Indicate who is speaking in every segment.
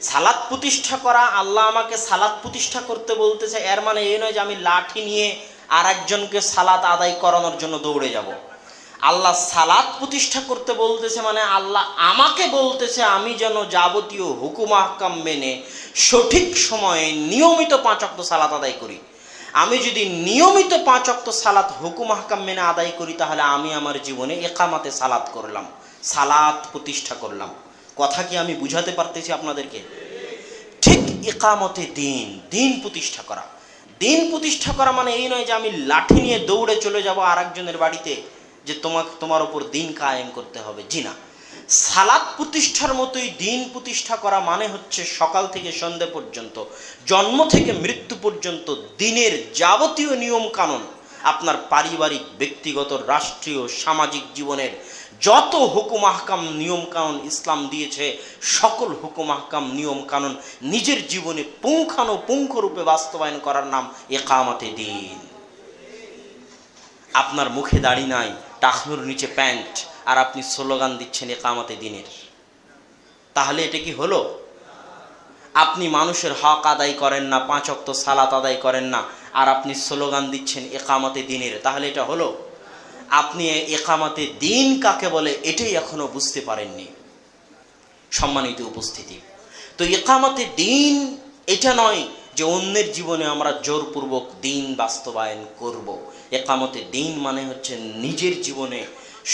Speaker 1: সালাত প্রতিষ্ঠা করা, আল্লাহ আমাকে সালাত প্রতিষ্ঠা করতে বলতেছে, এর মানে এই নয় যে আমি লাঠি নিয়ে আর একজনকে সালাত আদায় করানোর জন্য দৌড়ে যাব। আল্লাহ সালাত প্রতিষ্ঠা করতে বলতেছে মানে আল্লাহ আমাকে বলতেছে আমি যেন যাবতীয় হুকুম আহকাম মেনে সঠিক সময়ে নিয়মিত 5 ওয়াক্ত সালাত আদায় করি। আমি যদি নিয়মিত 5 ওয়াক্ত সালাত হুকুম আহকাম মেনে আদায় করি, তাহলে আমি আমার জীবনে একামাতে সালাত করলাম, সালাত প্রতিষ্ঠা করলাম। কথা কি আমি বুঝাতে পারতেছি আপনাদেরকে? ঠিক ইকামতে দিন, দিন প্রতিষ্ঠা করা। দিন প্রতিষ্ঠা করা মানে এই নয় যে আমি লাঠি নিয়ে দৌড়ে চলে যাব আর একজনের বাড়িতে যে তোমার উপর দিন কায়েম করতে হবে। জি না, সালাত প্রতিষ্ঠার মতোই দিন প্রতিষ্ঠা করা মানে হচ্ছে সকাল থেকে সন্ধ্যা পর্যন্ত, জন্ম থেকে মৃত্যু পর্যন্ত দিনের যাবতীয় নিয়ম কানুন, আপনার পারিবারিক, ব্যক্তিগত, রাষ্ট্রীয়, সামাজিক জীবনের যত হুকুম আহকাম নিয়ম কানুন ইসলাম দিয়েছে, সকল হুকুম আহকাম নিয়ম কানুন নিজের জীবনে পুঙ্খানুপুঙ্খরূপে বাস্তবায়ন করার নাম ইকামতে দিন। আপনার মুখে দাড়ি নাই, টাকনুর নিচে প্যান্ট, আর আপনি স্লোগান দিচ্ছেন ইকামতে দিনের, তাহলে এটা কি হলো? আপনি মানুষের হক আদায় করেন না, 5 ওয়াক্ত সালাত আদায় করেন না, আর আপনি স্লোগান দিচ্ছেন ইকামতে দিনের, তাহলে এটা হলো? আপনি ইকামতে দিন কাকে বলে এটাই এখনো বুঝতে পারেননি। সম্মানিত উপস্থিতি, তো ইকামতে দিন এটা নয় যে অন্যের জীবনে আমরা জোরপূর্বক দিন বাস্তবায়ন করব। ইকামতে দিন মানে হচ্ছে নিজের জীবনে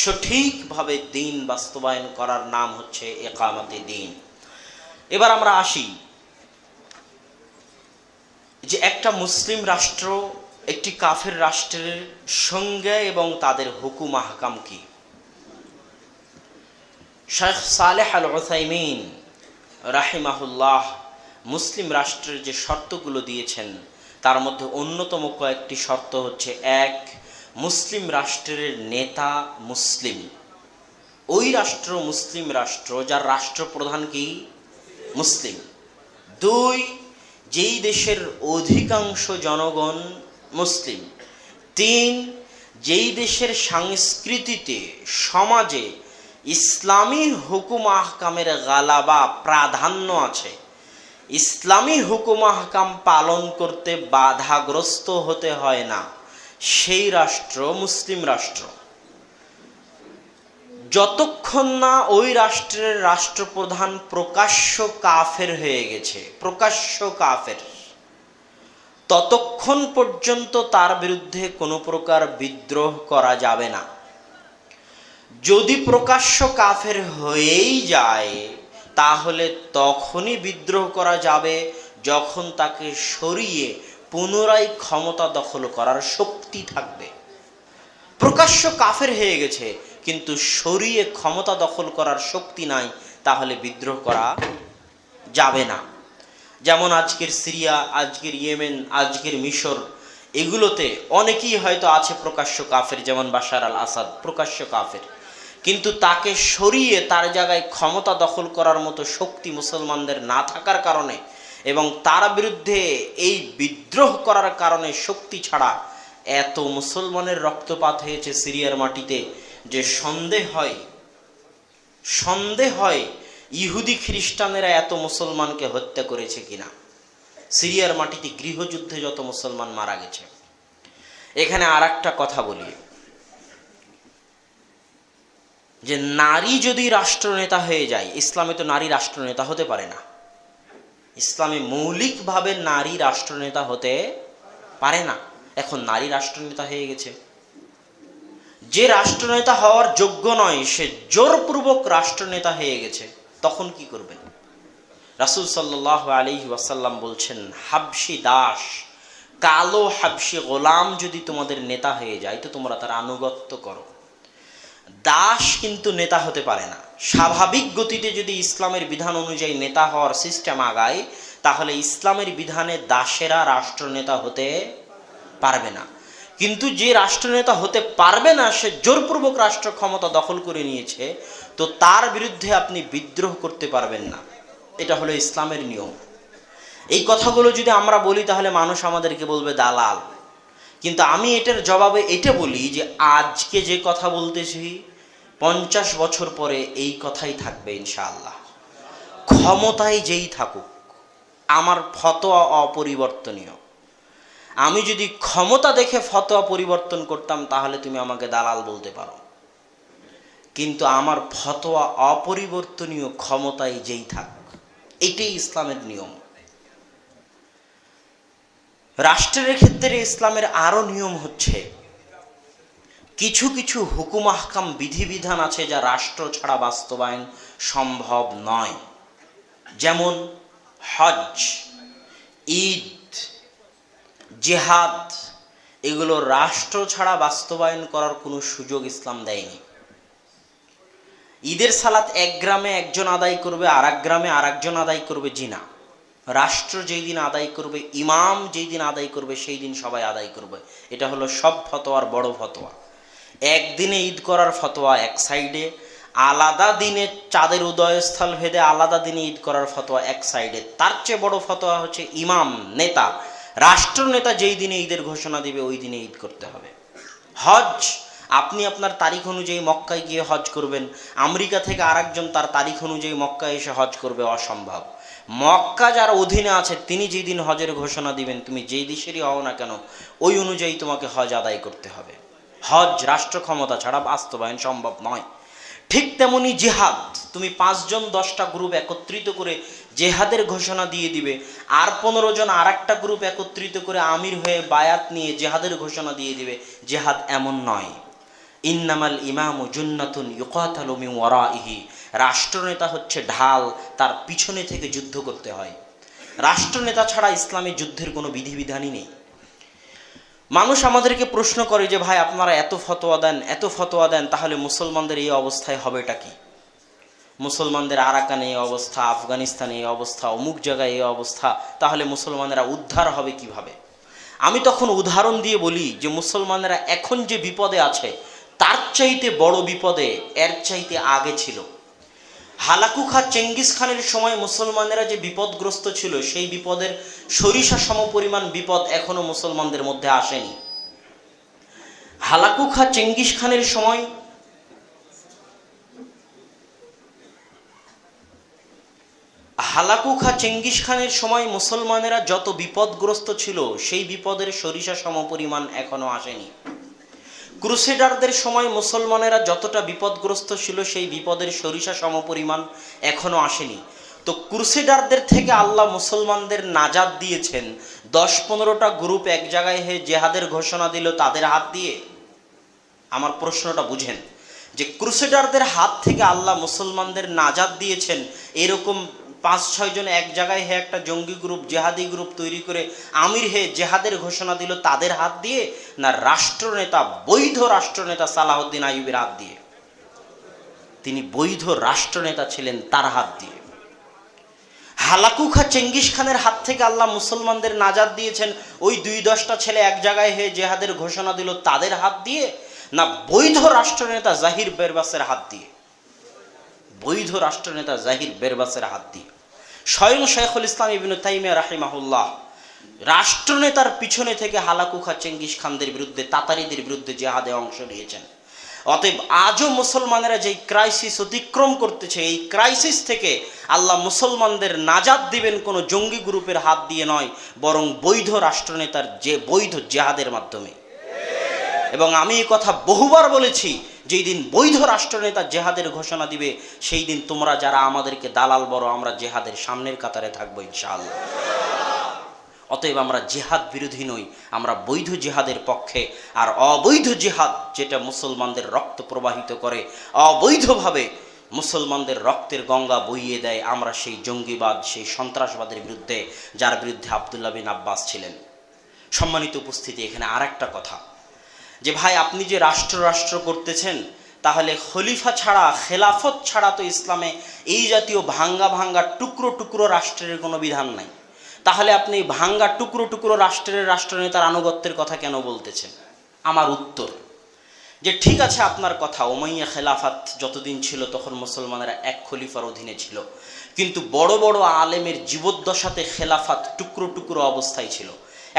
Speaker 1: সঠিকভাবে দিন বাস্তবায়ন করার নাম হচ্ছে ইকামতে দিন। এবার আমরা আসি যে একটা মুসলিম রাষ্ট্র একটি কাফের রাষ্ট্রের সঙ্গে এবং তাদের হুকুম আহকাম কি। শেখ সালেহ আল উসাইমিন রাহিমাহুল্লাহ মুসলিম রাষ্ট্রের যে শর্তগুলো দিয়েছেন তার মধ্যে অন্যতম কয়েকটি শর্ত হচ্ছে: 1, মুসলিম রাষ্ট্রের নেতা মুসলিম, ওই রাষ্ট্র মুসলিম রাষ্ট্র যার রাষ্ট্রপ্রধান কি মুসলিম। 2, যেই দেশের অধিকাংশ জনগণ মুসলিম। 3, যেই দেশের সংস্কৃতিতে, সমাজে ইসলামী হুকুম আহকামের গালাবা, প্রাধান্য আছে, ইসলামী হুকুম আহকাম পালন করতে বাধাগ্রস্ত হতে হয় না, সেই রাষ্ট্র মুসলিম রাষ্ট্র। যতক্ষণ না ওই রাষ্ট্রের রাষ্ট্রপ্রধান প্রকাশ্য কাফের হয়ে গেছে, প্রকাশ্য কাফের, ততক্ষণ পর্যন্ত তার বিরুদ্ধে কোনো প্রকার বিদ্রোহ করা যাবে না। যদি প্রকাশ্য কাফের হয়েই যায় তাহলে তখনই বিদ্রোহ করা যাবে যখন তাকে সরিয়ে পুনরায় ক্ষমতা দখল করার শক্তি থাকবে। প্রকাশ্য কাফের হয়ে গেছে কিন্তু সরিয়ে ক্ষমতা দখল করার শক্তি নাই, তাহলে বিদ্রোহ করা যাবে না। যেমন আজকের সিরিয়া, আজকের ইয়েমেন, আজকের মিশর, এগুলোতে অনেকেই হয়তো আছে প্রকাশ্য কাফের, যেমন বাশার আল আসাদ প্রকাশ্য কাফের, কিন্তু তাকে সরিয়ে তার জায়গায় ক্ষমতা দখল করার মতো শক্তি মুসলমানদের না থাকার কারণে এবং তার বিরুদ্ধে এই বিদ্রোহ করার কারণে শক্তি ছাড়া এত মুসলমানের রক্তপাত হয়েছে সিরিয়ার মাটিতে যে সন্দেহ হয় ইহুদি খ্রিস্টানেরা এত মুসলমানকে হত্যা করেছে কিনা। সিরিয়ার মাটিতে গৃহযুদ্ধে যত মুসলমান মারা গেছে। এখানে আর একটা কথা বলি, যে নারী যদি রাষ্ট্রনেতা হয়ে যায়, ইসলামে তো নারী রাষ্ট্রনেতা হতে পারে না। ইসলামে মৌলিকভাবে নারী রাষ্ট্রনেতা হতে পারে না। এখন নারী রাষ্ট্রনেতা হয়ে গেছে, যে রাষ্ট্রনেতা হওয়ার যোগ্য নয় সে জোরপূর্বক রাষ্ট্রনেতা হয়ে গেছে, তখন কি করবেন? রাসূল সাল্লাল্লাহু আলাইহি ওয়াসাল্লাম বলছেন, হাবশি দাস, কালো হাবশি গোলাম যদি তোমাদের নেতা হয়ে যায় তো তোমরা তার আনুগত্য করো। দাস কিন্তু নেতা হতে পারে না। স্বাভাবিক গতিতে যদি ইসলামের বিধান অনুযায়ী নেতা হওয়ার সিস্টেম আগায়, তাহলে ইসলামের বিধানে দাসেরা রাষ্ট্রনেতা হতে পারবে না। কিন্তু যে রাষ্ট্রনেতা হতে পারবে না সে জোরপূর্বক রাষ্ট্র ক্ষমতা দখল করে নিয়েছে, তো তার বিরুদ্ধে আপনি বিদ্রোহ করতে পারবেন না। এটা হলো ইসলামের নিয়ম। এই কথাগুলো যদি আমরা বলি তাহলে মানুষ আমাদেরকে বলবে দালাল, কিন্তু আমি এটার জবাবে এটা বলি যে আজকে যে কথা বলতেছি 50 বছর পরে এই কথাই থাকবে ইনশাআল্লাহ। ক্ষমতায় যেই থাকুক, আমার ফতোয়া অপরিবর্তনীয়। আমি যদি ক্ষমতা দেখে ফতোয়া পরিবর্তন করতাম তাহলে তুমি আমাকে দালাল বলতে পারো, কিন্তু আমার ফতোয়া অপরিবর্তনীয়, ক্ষমতায় যেই থাক। এটাই ইসলামের নিয়ম। রাষ্ট্রের ক্ষেত্রে ইসলামের আরো নিয়ম হচ্ছে, কিছু কিছু হুকুম আহকাম, বিধিবিধান আছে যা রাষ্ট্র ছাড়া বাস্তবায়ন সম্ভব নয়। যেমন হজ, ঈদ, জিহাদ, এগুলো রাষ্ট্র ছাড়া বাস্তবায়ন করার কোনো সুযোগ ইসলাম দেয়নি। ঈদের সালাত এক গ্রামে একজন আদায় করবে, আর এক গ্রামে আর একজন আদায় করবে, জি না। রাষ্ট্র যেই দিন আদায় করবে, ইমাম যেই দিন আদায় করবে, সেই দিন সবাই আদায় করবে। এটা হলো সব ফতোয়ার বড় ফতোয়া। একদিনে ঈদ করার ফতোয়া এক সাইডে, আলাদা দিনে চাঁদের উদয়স্থল ভেদে আলাদা দিনে ঈদ করার ফতোয়া এক সাইডে। তার চেয়ে বড় ফতোয়া হচ্ছে ইমাম, নেতা, রাষ্ট্রনেতা যেই দিনে ঈদের ঘোষণা দিবে ওই দিনে ঈদ করতে হবে। হজ, আপনি আপনার তারিখ অনুযায়ী মক্কায় গিয়ে হজ করবেন, আমেরিকা থেকে আরেকজন তার তারিখ অনুযায়ী মক্কায় এসে হজ করবে, অসম্ভব। মক্কা যার অধীনে আছে তিনি যেই দিন হজের ঘোষণা দিবেন, তুমি যেই দেশেরই হও না কেন, ওই অনুযায়ী তোমাকে হজ আদায় করতে হবে। হজ রাষ্ট্র ক্ষমতা ছাড়া বাস্তবায়ন সম্ভব নয়। ঠিক তেমনি জিহাদ, তুমি 5 জন 10টা গ্রুপ একত্রিত করে জেহাদের ঘোষণা দিয়ে দিবে, আর 15 জন আর একটা গ্রুপ একত্রিত করে আমির হয়ে বায়াত নিয়ে জেহাদের ঘোষণা দিয়ে দিবে। জেহাদ এমন নয়। ইন্নামাল ইমামু জুন্নাতুন ইউকাতালু মিন ওয়ারাইহি, রাষ্ট্রনেতা হচ্ছে ঢাল, তার পিছনে থেকে যুদ্ধ করতে হয়। রাষ্ট্রনেতা ছাড়া ইসলামে যুদ্ধের কোনো বিধিবিধানই নেই। মানুষ আমাদেরকে প্রশ্ন করে যে ভাই আপনারা এত ফতোয়া দেন, তাহলে মুসলমানদের এই অবস্থায় হবেটা কি? মুসলমানদের আরাকানে এই অবস্থা, আফগানিস্তানে এই অবস্থা, অমুক জায়গায় এই অবস্থা, তাহলে মুসলমানেরা উদ্ধার হবে কিভাবে? আমি তখন উদাহরণ দিয়ে বলি যে মুসলমানেরা এখন যে বিপদে আছে তার চাইতে বড় বিপদে এর চাইতে আগে ছিল। হালাকু খা চেঙ্গিস খানের সময় মুসলমানেরা যে বিপদগ্রস্ত ছিল, সেই বিপদের সরিষা সমপরিমাণ বিপদ এখনো মুসলমানদের মধ্যে আসেনি। হালাকু খা চেঙ্গিস খানের সময় মুসলমানেরা যত বিপদগ্রস্ত ছিল, সেই বিপদের সরিষা সমপরিমাণ এখনো আসেনি। ক্রুসেডারদের সময় মুসলমানেরা যতটা বিপদগ্রস্ত ছিল, সেই বিপদের সরিষা সমপরিমাণ এখনো আসেনি। তো ক্রুসেডারদের থেকে আল্লাহ মুসলমানদের নাজাত দিয়েছেন। 10-15টা গ্রুপ এক জায়গায় হয়ে জেহাদের ঘোষণা দিল তাদের হাত দিয়ে। আমার প্রশ্নটা বুঝেন, যে ক্রুসেডারদের হাত থেকে আল্লাহ মুসলমানদের নাজাত দিয়েছেন, এরকম 5-6 জন এক জায়গায় হয়ে একটা জঙ্গি গ্রুপ, জেহাদি গ্রুপ তৈরি করে আমির হয়ে জেহাদের ঘোষণা দিল তাদের হাত দিয়ে, না রাষ্ট্রনেতা, বৈধ রাষ্ট্রনেতা সালাহউদ্দিন আইয়ুবের হাত দিয়ে? তিনি বৈধ রাষ্ট্রনেতা ছিলেন, তার হাত দিয়ে। হালাকু খা চেঙ্গিস খানের হাত থেকে আল্লাহ মুসলমানদের নাজাত দিয়েছেন ওই 2-10টা ছেলে এক জায়গায় হয়ে জেহাদের ঘোষণা দিল তাদের হাত দিয়ে, না বৈধ রাষ্ট্রনেতা জাহির বেরবাসের হাত দিয়ে? বৈধ রাষ্ট্রনেতা জাহির বেরবাসের হাত দিয়ে। স্বয়ং শাইখুল ইসলাম ইবনে তাইমিয়া রাহিমাহুল্লাহ রাষ্ট্রনেতার পিছনে থেকে হালাকু খা চেঙ্গিস খানদের বিরুদ্ধে, তাতারিদের বিরুদ্ধে জেহাদে অংশ নিয়েছেন। অতএব আজও মুসলমানেরা যেই ক্রাইসিস অতিক্রম করতেছে, এই ক্রাইসিস থেকে আল্লাহ মুসলমানদের নাজাত দিবেন কোনো জঙ্গি গ্রুপের হাত দিয়ে নয়, বরং বৈধ রাষ্ট্রনেতার যে বৈধ জেহাদের মাধ্যমে। এবং আমি এই কথা বহুবার বলেছি, যেই দিন বৈধ রাষ্ট্রনেতা জেহাদের ঘোষণা দিবে, সেই দিন তোমরা যারা আমাদেরকে দালাল বড়, আমরা জেহাদের সামনের কাতারে থাকবো ইনশাআল্লাহ। অতএব আমরা জেহাদ বিরোধী নই, আমরা বৈধ জেহাদের পক্ষে। আর অবৈধ জেহাদ যেটা মুসলমানদের রক্ত প্রবাহিত করে, অবৈধভাবে মুসলমানদের রক্তের গঙ্গা বইয়ে দেয়, আমরা সেই জঙ্গিবাদ, সেই সন্ত্রাসবাদের বিরুদ্ধে, যার বিরুদ্ধে আব্দুল্লাহ বিন আব্বাস ছিলেন। সম্মানিত উপস্থিতি, এখানে আর একটা কথা, যে ভাই আপনি যে রাষ্ট্র করতেছেন, তাহলে খলিফা ছাড়া, খেলাফত ছাড়া তো ইসলামে এই জাতীয় ভাঙ্গা টুকরো রাষ্ট্রের কোনো বিধান নাই। তাহলে আপনি ভাঙ্গা টুকরো রাষ্ট্রের রাষ্ট্রনেতার আনুগত্যের কথা কেন বলতেছেন? আমার উত্তর, যে ঠিক আছে আপনার কথা, উমাইয়া খেলাফত যতদিন ছিল তখন মুসলমানেরা এক খলিফার অধীনে ছিল, কিন্তু বড় বড় আলেমের জীবদ্দশাতে খেলাফত টুকরো অবস্থায় ছিল।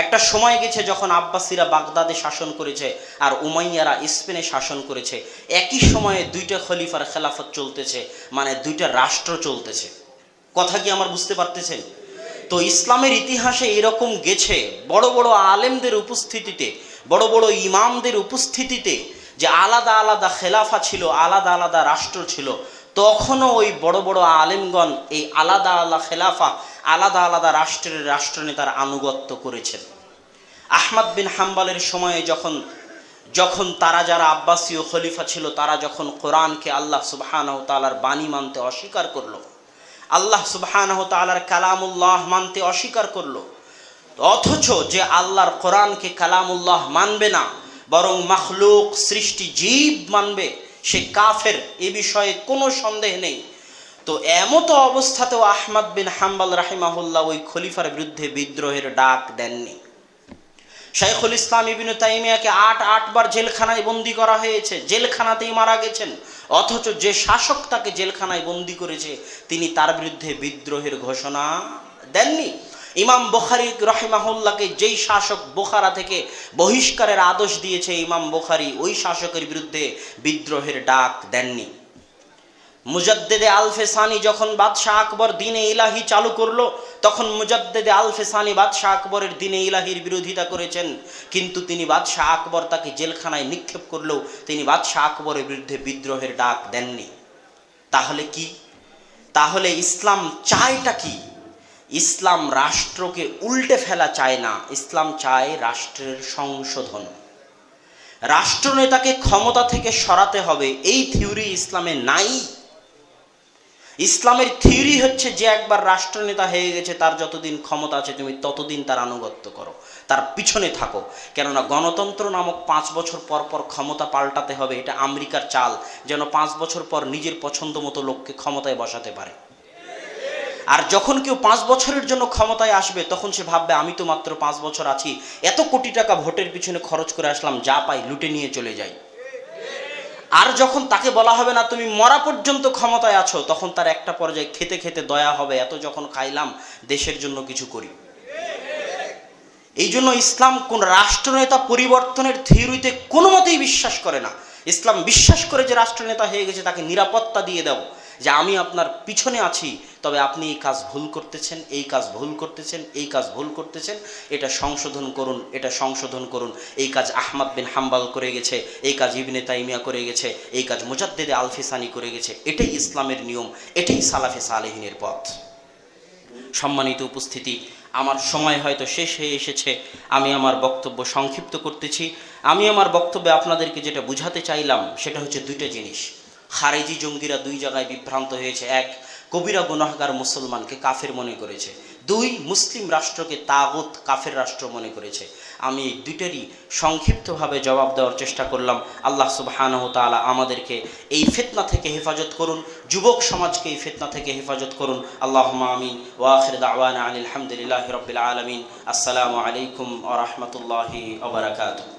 Speaker 1: একটা সময় গেছে যখন আব্বাসীরা বাগদাদে শাসন করেছে আর উমাইয়ারা স্পেনে শাসন করেছে, একই সময়ে 2টা খলিফার খেলাফত চলতেছে, মানে 2টা রাষ্ট্র চলতেছে। কথা কি আমার বুঝতে পারতেছেন? তো ইসলামের ইতিহাসে এরকম গেছে বড় বড় আলেমদের উপস্থিতিতে, বড় বড় ইমামদের উপস্থিতিতে, যে আলাদা আলাদা খেলাফা ছিল, আলাদা আলাদা রাষ্ট্র ছিল, তখনও ওই বড় বড় আলেমগণ এই আলাদা আলাদা খেলাফা, আলাদা আলাদা রাষ্ট্রের রাষ্ট্রনেতার আনুগত্য করেছেন। আহমদ বিন হাম্বলের সময়ে যখন তারা যারা আব্বাসীয় খলিফা ছিল, তারা যখন কোরআনকে আল্লাহ সুবহানাহু ওয়া তাআলার বাণী মানতে অস্বীকার করলো, আল্লাহ সুবহানাহু ওয়া তাআলার কালামুল্লাহ মানতে অস্বীকার করলো, অথচ যে আল্লাহর কোরআনকে কালামুল্লাহ মানবে না, বরং মাখলুক সৃষ্টি জীব মানবে, সে কাফের, এ বিষয়ে কোনো সন্দেহ নেই। তো এমত অবস্থাতেও আহমদ বিন হাম্বল রাহিমাহুল্লাহ ওই খলিফার বিরুদ্ধে বিদ্রোহের ডাক দেননি। শাইখুল ইসলাম ইবনে তাইমিয়াকে ৮ বার জেলখানায় বন্দি করা হয়েছে, জেলখানাতেই মারা গেছেন, অথচ যে শাসক তাকে জেলখানায় বন্দি করেছে তিনি তার বিরুদ্ধে বিদ্রোহের ঘোষণা দেননি। ইমাম বুখারী রাহিমাহুল্লাহকে যেই শাসক বোখারা থেকে বহিষ্কারের আদেশ দিয়েছে, ইমাম বুখারী ওই শাসকের বিরুদ্ধে বিদ্রোহের ডাক দেননি। মুজাদ্দেদে আল-ফেসানি যখন বাদশাহ আকবর দ্বীনে ইলাহি চালু করলো, তখন মুজাদ্দেদে আল-ফেসানি বাদশাহ আকবরের দ্বীনে ইলাহির বিরোধিতা করেছেন, কিন্তু তিনি বাদশাহ আকবর তাকে জেলখানায় নিক্ষেপ করলেও তিনি বাদশাহ আকবরের বিরুদ্ধে বিদ্রোহের ডাক দেননি। তাহলে কি? তাহলে ইসলাম চায়টা কি? ইসলাম রাষ্ট্রকে উল্টে ফেলা চায় না, ইসলাম চায় রাষ্ট্রের সংশোধন। রাষ্ট্রনেতাকে ক্ষমতা থেকে সরাতে হবে, এই থিওরি ইসলামে নাই। ইসলামের থিওরি হচ্ছে যে একবার রাষ্ট্রনেতা হয়ে গেছে, তার যতদিন ক্ষমতা আছে তুমি ততদিন তার আনুগত্য করো, তার পিছনে থাকো। কেননা গণতন্ত্র নামক 5 বছর পর পর ক্ষমতা পাল্টাতে হবে, এটা আমেরিকার চাল, যেন 5 বছর পর নিজের পছন্দ মতো লোককে ক্ষমতায় বসাতে পারে। আর যখন কেউ 5 বছরের জন্য ক্ষমতায় আসবে, তখন সে ভাববে আমি তো মাত্র 5 বছর আছি, এত কোটি টাকা ভোটের পিছনে খরচ করে আসলাম, যা পাই লুটে নিয়ে চলে যাই। আর যখন তাকে বলা হবে না তুমি মরা পর্যন্ত ক্ষমতায় আছো, তখন তার একটা পর্যায়ে খেতে খেতে দয়া হবে, এত যখন খাইলাম দেশের জন্য কিছু করি। এই জন্য ইসলাম কোন রাষ্ট্রনেতা পরিবর্তনের থিওরিতে কোনো মতেই বিশ্বাস করে না। ইসলাম বিশ্বাস করে যে রাষ্ট্রনেতা হয়ে গেছে তাকে নিরাপত্তা দিয়ে দাও, যে আমি আপনার পিছনে আছি, তবে আপনি এই কাজ ভুল করতেছেন, এই কাজ ভুল করতেছেন, এই কাজ ভুল করতেছেন, এটা সংশোধন করুন, এটা সংশোধন করুন। এই কাজ আহমদ বিন হাম্বল করে গেছে, এই কাজ ইবনে তাইমিয়া করে গেছে, এই কাজ মুজাদ্দেদে আল-ফিসানি করে গেছে। এটাই ইসলামের নিয়ম, এটাই সালাফে সালেহিনের পথ। সম্মানিত উপস্থিতি, আমার সময় হয়তো শেষ হয়ে এসেছে, আমি আমার বক্তব্য সংক্ষিপ্ত করতেছি। আমি আমার বক্তব্যে আপনাদেরকে যেটা বুঝাতে চাইলাম সেটা হচ্ছে 2টা জিনিস। খারেজি জঙ্গিরা 2 জায়গায় বিভ্রান্ত হয়েছে। 1, কবিরা গুনাহগার মুসলমানকে কাফের মনে করেছে। 2, মুসলিম রাষ্ট্রকে তাগুত কাফের রাষ্ট্র মনে করেছে। আমি এই 2টারই সংক্ষিপ্তভাবে জবাব দেওয়ার চেষ্টা করলাম। আল্লাহ সুবহানাহু ওয়া তাআলা আমাদেরকে এই ফিতনা থেকে হেফাজত করুন, যুবক সমাজকে এই ফিতনা থেকে হেফাজত করুন। আল্লাহুম্মা আমিন। ওয়া আখির দাওয়ানা আনিল হামদুলিল্লাহি রাব্বিল আলামিন। আসসালামু আলাইকুম ওয়া রাহমাতুল্লাহি ওয়া বারাকাতুহু।